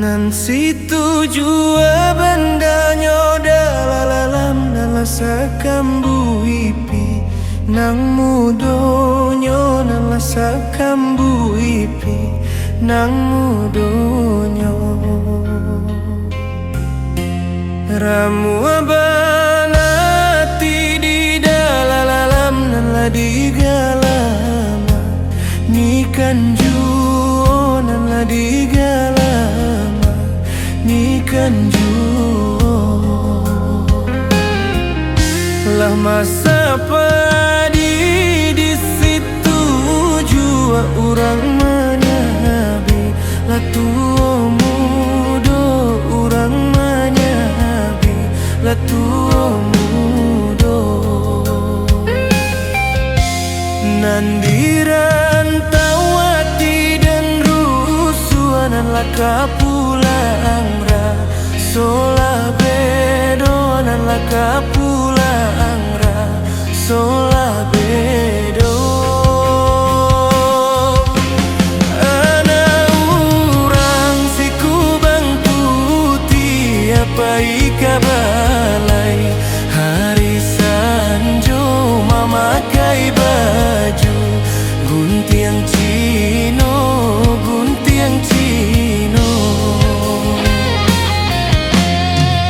Nan situ jua bandanya dalalam nalasa kambu ipi nang mudonyo nalasa kambu ipi nang mudonyo ramu abanati di dalalam nala di galama nikan juo nala di galama nikan juo lah masa padi di situ jua orang menyabi lah tuo mudo orang menyabi lah tuo mudo nandiran tawati dan rusuhan lah kapulang ra sola bedo nan lah kapulang ra sola bedo ana urang si kubang putih apa ikabalai hari sanjo mamakai baju guntiang cino guntiang cino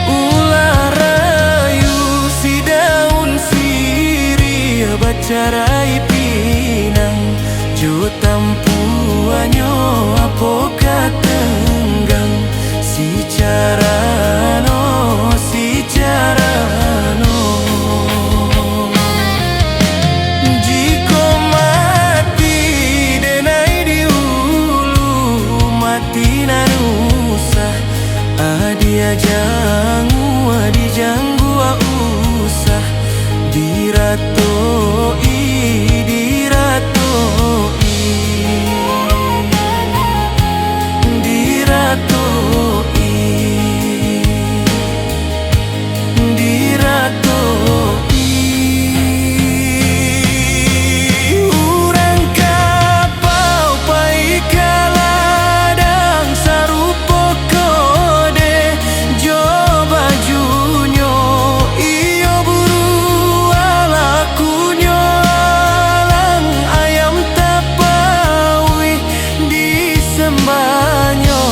ulah rayu si daun siri bacarai pinang jo tampuanyo apo katenggang si carano si carano jiko mati denai di ulu mati nanusa adia jangu adi janggu usah diratoi diratoi diratoi diratoi urang kapau pai kaladang sarupo kode jo bajunyo iyo buru alakunyo alang ayam tapawi disembanyo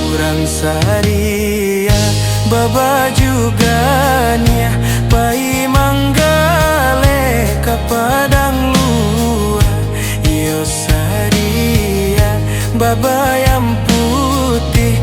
urang saria baba juga nia pai manggale ka padang luar iyo saria baba yang putih